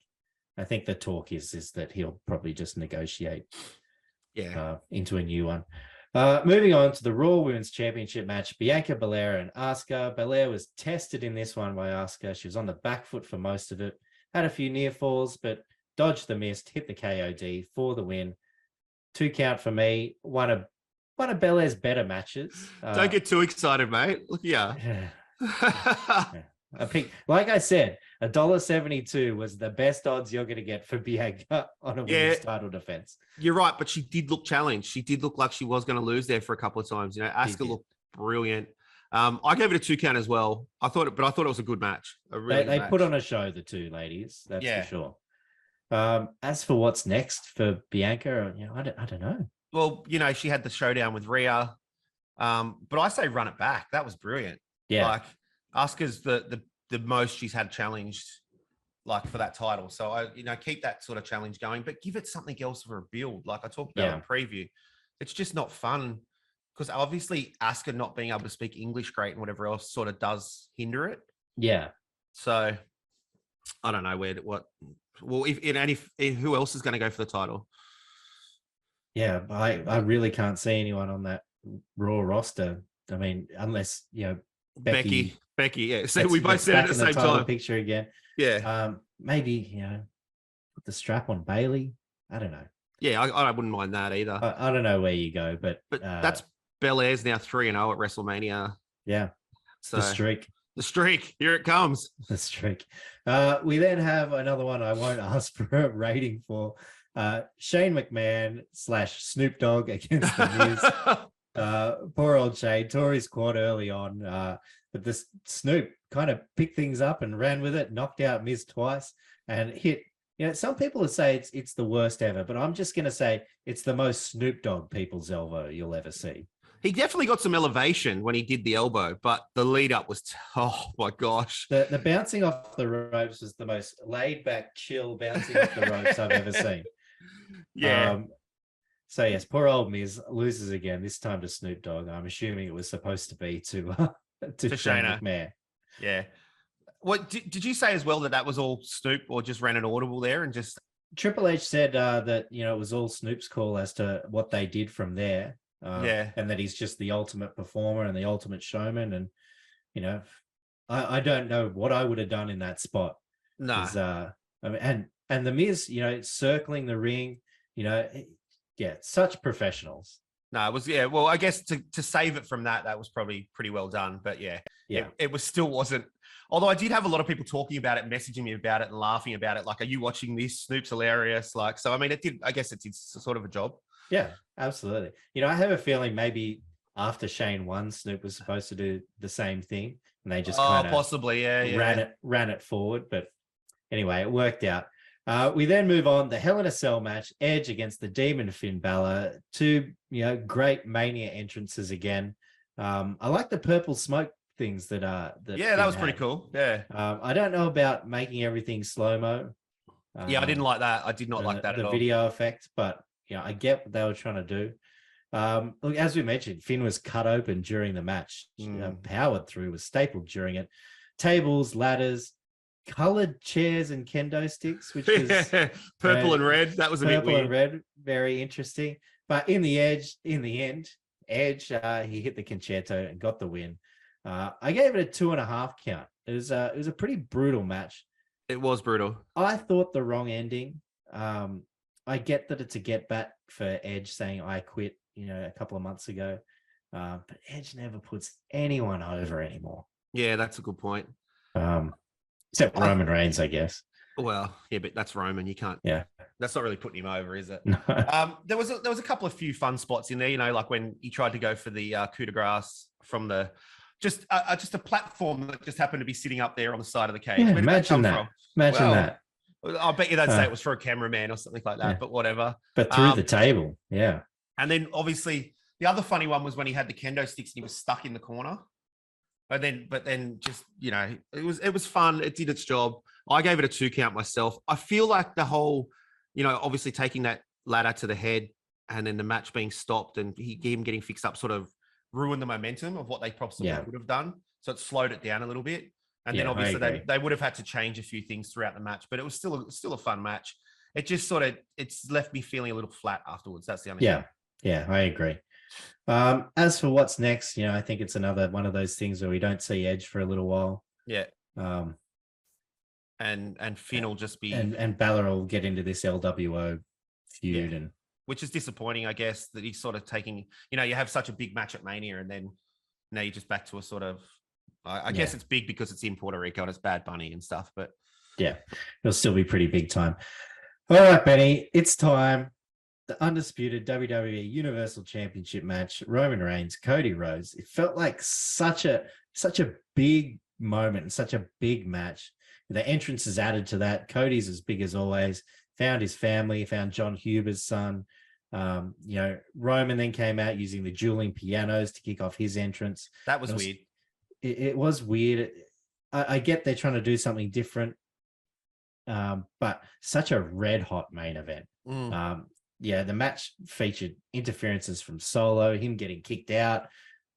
the talk is that he'll probably just negotiate into a new one. Moving on to the Raw Women's Championship match, Bianca Belair and Asuka. Belair was tested in this one by Asuka. She was on the back foot for most of it. Had a few near falls, but dodged the mist, hit the KOD for the win. 2 count for me. One of Belair's better matches. Don't get too excited, mate. Look, yeah. I picked, like I said, $1.72 was the best odds you're going to get for Bianca on a women's title defense. You're right, but she did look challenged. She did look like she was going to lose there for a couple of times. Asuka looked brilliant. I gave it a 2 count as well. I thought it was a good match. They put on a show, the 2 ladies. That's for sure. As for what's next for Bianca, I don't know. Well, she had the showdown with Rhea, but I say run it back. That was brilliant. Yeah, like Asuka's the most she's had challenged, like for that title. So I keep that sort of challenge going, but give it something else for a build. Like I talked about in preview, it's just not fun. Because obviously Asuka not being able to speak English great and whatever else sort of does hinder it. Yeah. So I don't know if who else is going to go for the title? Yeah, I really can't see anyone on that Raw roster. I mean, unless Becky. Yeah. So we both said it at the same time. Picture again. Yeah. Maybe put the strap on Bailey. I don't know. Yeah, I wouldn't mind that either. I don't know where you go, but that's Belair's now 3-0 at WrestleMania. Yeah. So the streak. Here it comes. The streak. We then have another one I won't ask for a rating for. Shane McMahon / Snoop Dogg against the Miz. Poor old Shane tore his quad early on, but this Snoop kind of picked things up and ran with it, knocked out Miz twice and hit. Some people would say it's the worst ever, but I'm just going to say it's the most Snoop Dogg people's elbow you'll ever see. He definitely got some elevation when he did the elbow, but the lead up was, oh my gosh. The bouncing off the ropes was the most laid back, chill bouncing off the ropes I've ever seen. Yeah. So yes, poor old Miz loses again, this time to Snoop Dogg. I'm assuming it was supposed to be to Shane McMahon. Yeah. What did you say as well that was all Snoop or just ran an audible there and just Triple H said that it was all Snoop's call as to what they did from there, yeah. and that he's just the ultimate performer and the ultimate showman. And I don't know what I would have done in that spot. No. I mean, and the Miz, circling the ring, such professionals. No, it was well, I guess to save it from that was probably pretty well done. But yeah. It was still wasn't. Although I did have a lot of people talking about it, messaging me about it and laughing about it. Like, are you watching this? Snoop's hilarious. Like, so I mean, I guess it did sort of a job. Yeah, absolutely. I have a feeling maybe after Shane won, Snoop was supposed to do the same thing, and they just kind of possibly, ran it forward. But anyway, it worked out. We then move on, the Hell in a Cell match, Edge against the Demon Finn Balor. Two, great Mania entrances again. I like the purple smoke things that that was pretty cool. Yeah. I don't know about making everything slow-mo. I didn't like that. I did not like that at all. The video effect, but I get what they were trying to do. Look, as we mentioned, Finn was cut open during the match, powered through, was stapled during it. Tables, ladders, colored chairs and kendo sticks, which was purple and red. That was a bit weird. Purple and red, very interesting. But in the end, Edge, he hit the concerto and got the win. I gave it a 2.5 count. It was a pretty brutal match. It was brutal. I thought the wrong ending. I get that it's a get back for Edge saying I quit, a couple of months ago. But Edge never puts anyone over anymore. Yeah, that's a good point. Except Roman Reigns, I guess. Well, yeah, but that's Roman. You can't. Yeah, that's not really putting him over, is it? No. There was a few fun spots in there. Like when he tried to go for the coup de grace from the just a platform that just happened to be sitting up there on the side of the cage. Yeah, Where did imagine that that. come from? Imagine that. I bet you they'd say it was for a cameraman or something like that. Yeah. But whatever. But through the table, yeah. And then obviously the other funny one was when he had the kendo sticks and he was stuck in the corner. But then just, it was fun. It did its job. I gave it a 2 count myself. I feel like the whole, obviously taking that ladder to the head and then the match being stopped and him getting fixed up sort of ruined the momentum of what they probably would have done. So it slowed it down a little bit. And then obviously they would have had to change a few things throughout the match, but it was still a fun match. It just it's left me feeling a little flat afterwards. That's the only thing. Yeah, I agree. As for what's next, I think it's another one of those things where we don't see Edge for a little while. Yeah. And Finn will just be and Balor will get into this LWO feud, and which is disappointing, I guess, that he's sort of taking. You have such a big match at Mania, and then now you're just back to a sort of. I guess it's big because it's in Puerto Rico and it's Bad Bunny and stuff, but yeah, it'll still be pretty big time. All right, Benny, it's time. The undisputed WWE Universal Championship match, Roman Reigns, Cody Rhodes. It felt like such a big moment and such a big match. The entrance is added to that. Cody's as big as always. Found his family, found John Huber's son. Roman then came out using the dueling pianos to kick off his entrance. That was weird. It was weird. I get they're trying to do something different, but such a red hot main event. The match featured interferences from Solo, him getting kicked out,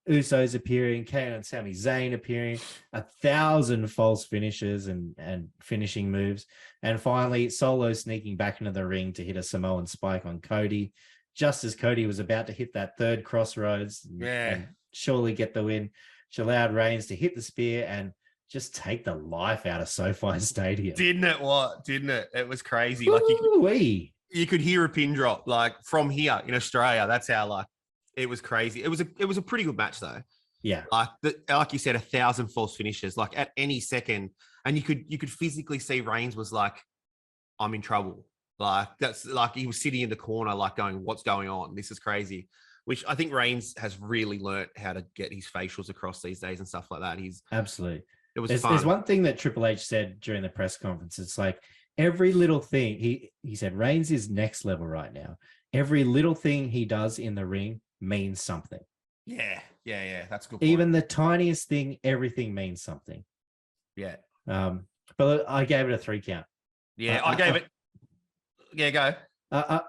Usos appearing, KO and Sami Zayn appearing, 1,000 false finishes and finishing moves. And finally, Solo sneaking back into the ring to hit a Samoan spike on Cody, just as Cody was about to hit that third crossroads and surely get the win. She allowed Reigns to hit the spear and just take the life out of SoFi Stadium. Didn't it? It was crazy. Ooh-wee. You could hear a pin drop like from here in Australia. That's how it was crazy. It was a pretty good match though. Yeah. Like you said, 1,000 false finishes, like at any second. And you could physically see Reigns was like, I'm in trouble. Like that's like he was sitting in the corner, like going, what's going on? This is crazy. Which I think Reigns has really learnt how to get his facials across these days and stuff like that. Absolutely. It was fun. There's one thing that Triple H said during the press conference. It's like every little thing he said, Reigns is next level right now. Every little thing he does in the ring means something. Yeah. That's a good point. Even the tiniest thing, everything means something. Yeah. But I gave it a 3 count. Yeah, I gave it. Yeah, go.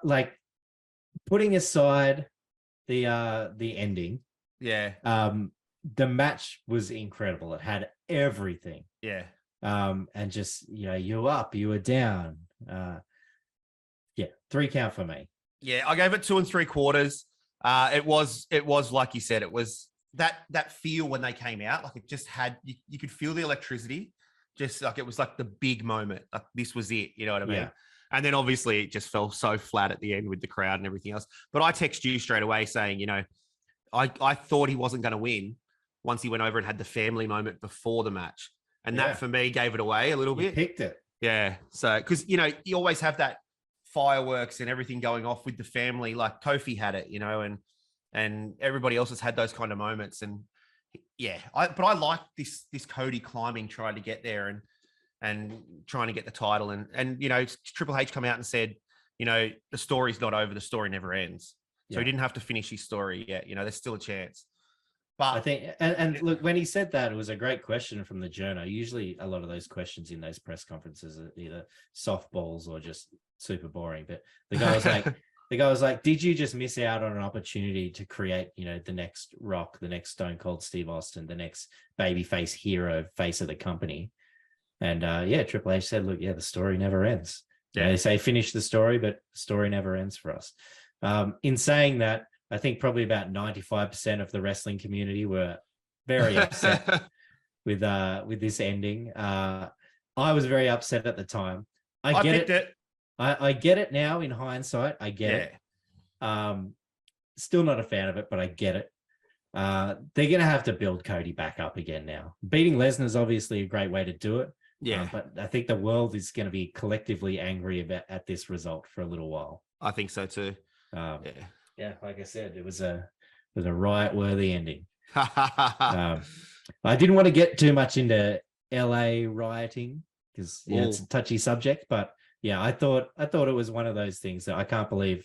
Like putting aside the ending. Yeah. The match was incredible. It had everything. Yeah. and just, you were up, you were down. 3 count for me. Yeah, I gave it 2 3/4. It was like you said, it was that feel when they came out, like it just had, you could feel the electricity, just like it was like the big moment. Like this was it, you know what I mean? Yeah. And then obviously it just fell so flat at the end with the crowd and everything else. But I text you straight away saying, I thought he wasn't going to win once he went over and had the family moment before the match. And that for me gave it away a little bit. Picked it. Yeah. So, because, you always have that fireworks and everything going off with the family. Like Kofi had it, and everybody else has had those kind of moments. And but I like this Cody climbing, trying to get there and trying to get the title. And Triple H come out and said, the story's not over. The story never ends. So he didn't have to finish his story yet. There's still a chance. But I think, and look, when he said that, it was a great question from the journo. Usually a lot of those questions in those press conferences are either softballs or just super boring. But the guy was like, did you just miss out on an opportunity to create, the next Rock, the next Stone Cold Steve Austin, the next babyface hero, face of the company? And Triple H said, look, the story never ends. They say finish the story, but the story never ends for us. In saying that, I think probably about 95% of the wrestling community were very upset with this ending. I was very upset at the time. I get it. I get it now in hindsight. I get it. Still not a fan of it, but I get it. They're going to have to build Cody back up again now. Beating Lesnar is obviously a great way to do it. But I think the world is going to be collectively angry at this result for a little while. I think so too. Like I said, it was a riot-worthy ending. I didn't want to get too much into LA rioting because it's a touchy subject, but I thought it was one of those things that I can't believe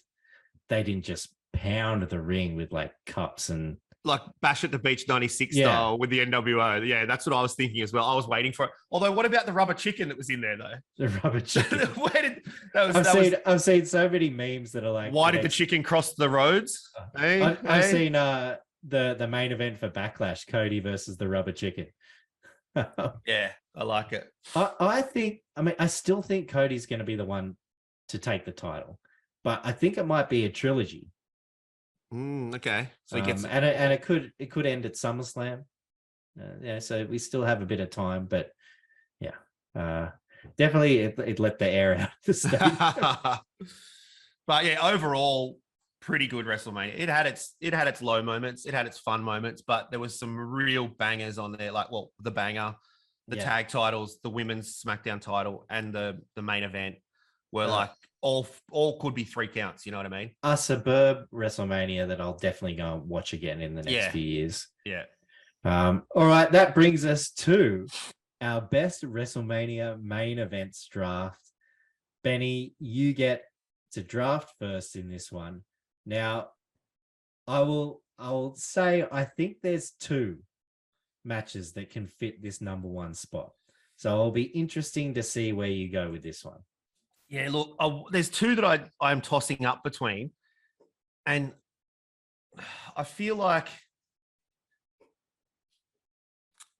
they didn't just pound the ring with like cups and like Bash at the Beach 96 style with the NWO. Yeah, that's what I was thinking as well. I was waiting for it. Although, what about the rubber chicken that was in there though? The rubber chicken. I've seen so many memes that are like, why did the chicken cross the roads? I've seen the main event for Backlash, Cody versus the rubber chicken. Yeah, I like it. I still think Cody's going to be the one to take the title, but I think it might be a trilogy. Okay, so he gets and it could end at SummerSlam. So we still have a bit of time, but definitely it let the air out of the stage. But overall, pretty good WrestleMania. It had its low moments, it had its fun moments, but there was some real bangers on there. Like, the banger, the tag titles, the women's SmackDown title, and the main event were like all could be 3 counts. You know what I mean? A superb WrestleMania that I'll definitely go and watch again in the next few years. Yeah. All right, that brings us to our best WrestleMania main events draft. Benny, you get to draft first in this one. Now, I will say I think there's 2 matches that can fit this number 1 spot. So it'll be interesting to see where you go with this one. Yeah, look, there's 2 that I'm tossing up between, and I feel like,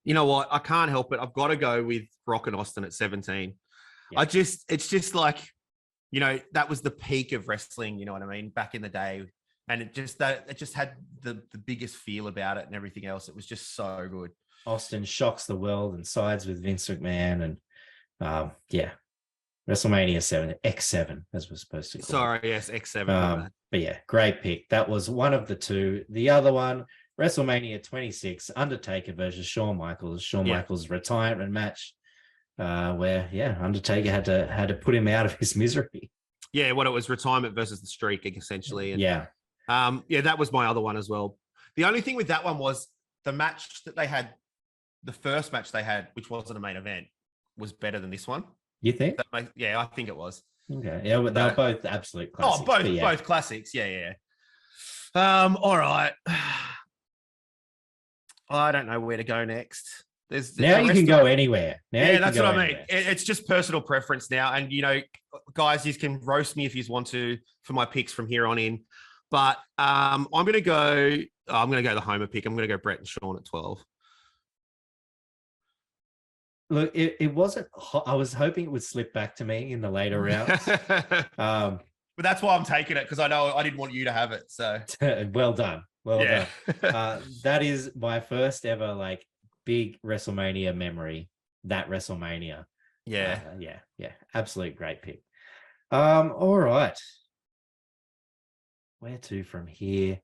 you know what, I can't help it. I've got to go with Rock and Austin at 17. Yeah. It's just like, that was the peak of wrestling. You know what I mean? Back in the day, and it just had the biggest feel about it and everything else. It was just so good. Austin shocks the world and sides with Vince McMahon, and WrestleMania 7, X7, as we're supposed to call it. Sorry, yes, X7. But great pick. That was one of the 2. The other one, WrestleMania 26, Undertaker versus Shawn Michaels. Shawn Michaels' retirement match, where Undertaker had to put him out of his misery. Yeah, it was retirement versus the streak, essentially. And, that was my other one as well. The only thing with that one was the match that they had, the first match they had, which wasn't a main event, was better than this one. You think? I think it was. Okay. Yeah, but they were both absolute classics. Both classics. Yeah. All right. I don't know where to go next. There's now you can go anywhere. That's what I mean. It's just personal preference now. And, guys, you can roast me if you want to for my picks from here on in. But I'm going to go the Homer pick. I'm going to go Brett and Sean at 12. Look, it wasn't. I was hoping it would slip back to me in the later rounds. But that's why I'm taking it, because I know I didn't want you to have it. So well done. Well yeah. done. That is my first ever like big WrestleMania memory. That WrestleMania. Yeah. Yeah. Absolute great pick. All right. Where to from here?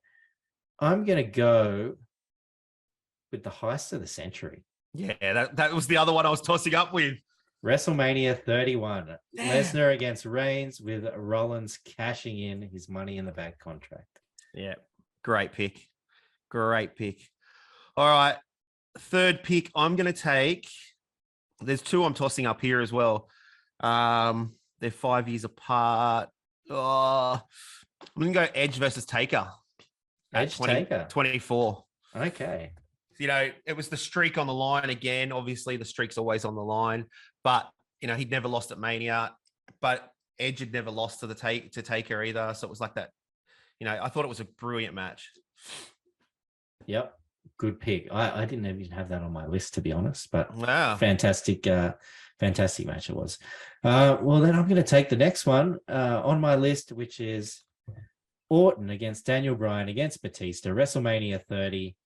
I'm gonna go with the heist of the century. Yeah, that was the other one I was tossing up with. WrestleMania 31. Yeah. Lesnar against Reigns, with Rollins cashing in his Money in the Bank contract. Yeah. Great pick. Great pick. All right. Third pick, I'm going to take. There's two I'm tossing up here as well. They're 5 years apart. Oh, I'm going to go Edge versus Taker. Edge Taker. 24. Okay. You know, it was the streak on the line again. Obviously, the streak's always on the line, but you know, he'd never lost at Mania, but Edge had never lost to Taker either. So it was like that. You know, I thought it was a brilliant match. Yep. Good pick. I didn't even have that on my list, to be honest, but wow. Fantastic match it was. Well, then I'm going to take the next one on my list, which is Orton against Daniel Bryan against Batista, WrestleMania 30.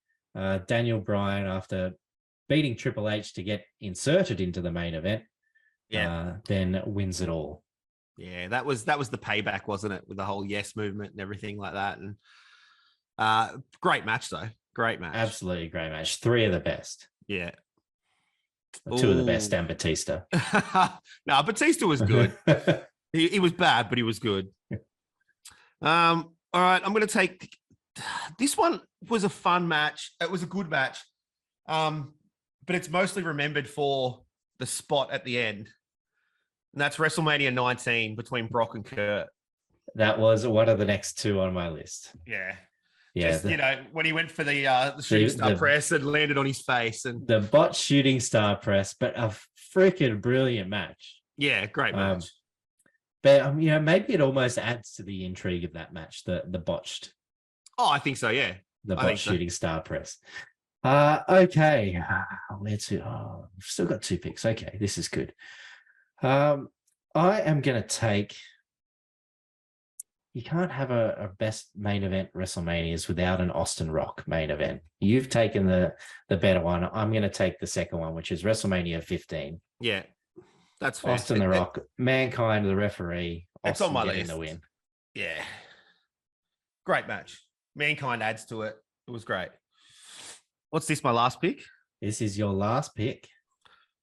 Daniel Bryan, after beating Triple H to get inserted into the main event, then wins it all. Yeah, that was the payback, wasn't it? With the whole yes movement and everything like that. And great match though. Great match. Absolutely great match. Three of the best. Yeah. Two of the best, and Batista. No, Batista was good. he was bad, but he was good. All right, I'm going to take. This one was a fun match. It was a good match. But it's mostly remembered for the spot at the end. And that's WrestleMania 19 between Brock and Kurt. That was one of the next two on my list. Yeah. Yeah. Just, you know, when he went for the shooting star press and landed on his face. And the bot shooting star press, but a freaking brilliant match. Yeah, great match. But you know, maybe it almost adds to the intrigue of that match, the botched. Oh, I think so, yeah. The bot shooting star press. Okay. Where to? Oh, we've still got two picks. Okay, this is good. I am going to take. You can't have a best main event WrestleManias without an Austin Rock main event. You've taken the better one. I'm going to take the second one, which is WrestleMania 15. Yeah, that's fair. Austin the Rock, Mankind, the referee. It's Austin on my list. the win. Yeah, great match. Mankind adds to it. It was great. What's this? My last pick. This is your last pick.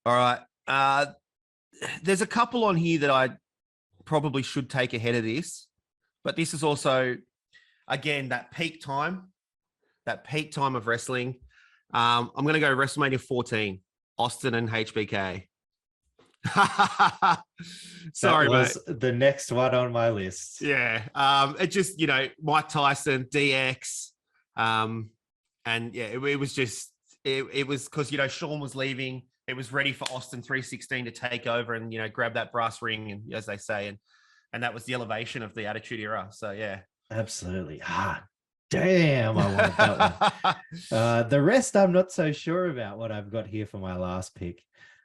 All right. There's a couple on here that I probably should take ahead of this. But this is also, again, that peak time of wrestling. I'm going to go WrestleMania 14, Austin and HBK. Sorry, that was mate. The next one on my list. Yeah. It just, you know, Mike Tyson, DX. And yeah, it was just, it was because, you know, Shawn was leaving. It was ready for Austin 316 to take over and, you know, grab that brass ring, and as they say, and that was the elevation of the Attitude Era. So, yeah. Absolutely. Damn, I wanted that one. The rest, I'm not so sure about what I've got here for my last pick.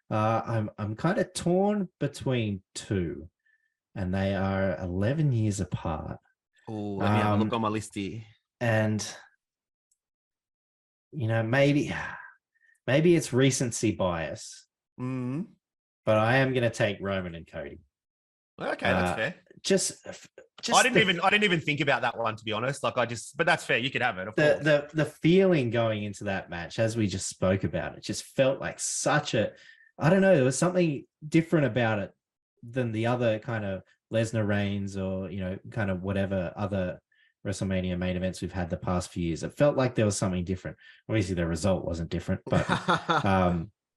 I'm kind of torn between two, and they are 11 years apart. Oh, let me have a look on my list here. And, you know, maybe it's recency bias, but I am going to take Roman and Cody. Okay, that's fair. Just I didn't even think about that one, to be honest. Like but that's fair. You could have it. Of course. The feeling going into that match, as we just spoke about, it just felt like I don't know, there was something different about it than the other kind of Lesnar Reigns, or, you know, kind of whatever other WrestleMania main events we've had the past few years. It felt like there was something different. Obviously, the result wasn't different, but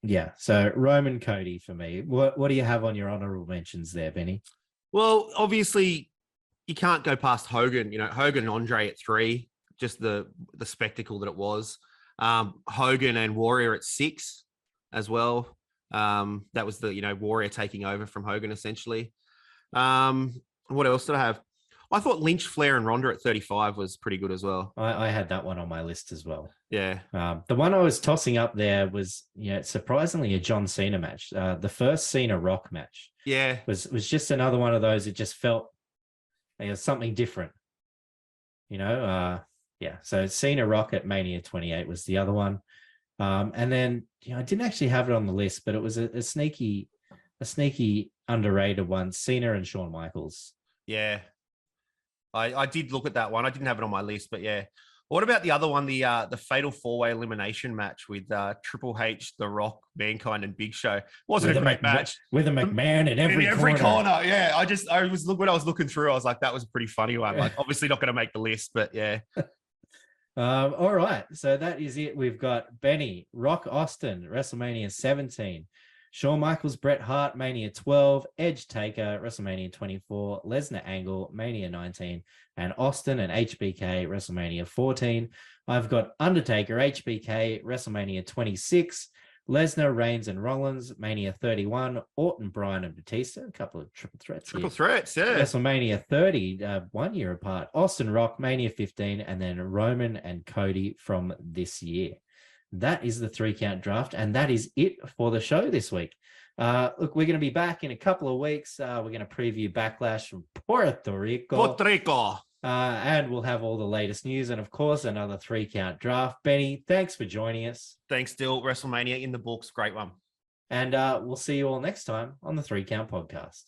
yeah. So Roman Cody for me. What do you have on your honorable mentions there, Benny? Well, obviously, you can't go past Hogan. You know, Hogan and Andre at 3, just the spectacle that it was. Hogan and Warrior at 6 as well. That was the, you know, Warrior taking over from Hogan essentially. What else did I have? I thought Lynch, Flair, and Ronda at 35 was pretty good as well. I had that one on my list as well. Yeah. The one I was tossing up there was, surprisingly a John Cena match. The first Cena Rock match. Yeah. Was just another one of those. It just felt something different. So Cena Rock at Mania 28 was the other one. And then, I didn't actually have it on the list, but it was a sneaky underrated one, Cena and Shawn Michaels. Yeah. I did look at that one. I didn't have it on my list, but yeah. What about the other one, the fatal 4-way elimination match with Triple H, The Rock, Mankind, and Big Show? Wasn't a great match with a McMahon in every corner. Yeah, when I was looking through, I was like, that was a pretty funny one. Like, obviously not going to make the list, but yeah. All right, so that is it. We've got Benny, Rock Austin, WrestleMania 17. Shawn Michaels, Bret Hart, Mania 12, Edge Taker, WrestleMania 24, Lesnar Angle, Mania 19, and Austin and HBK, WrestleMania 14. I've got Undertaker, HBK, WrestleMania 26, Lesnar, Reigns, and Rollins, Mania 31, Orton, Bryan, and Batista, a couple of triple threats. Triple threats, yeah. WrestleMania 30, 1 year apart, Austin Rock, Mania 15, and then Roman and Cody from this year. That is the 3-count draft, and that is it for the show this week. Look, we're going to be back in a couple of weeks. We're going to preview Backlash from Puerto Rico. And we'll have all the latest news and, of course, another 3-count draft. Benny, thanks for joining us. Thanks, Dill. WrestleMania in the books. Great one. And we'll see you all next time on the 3-Count Podcast.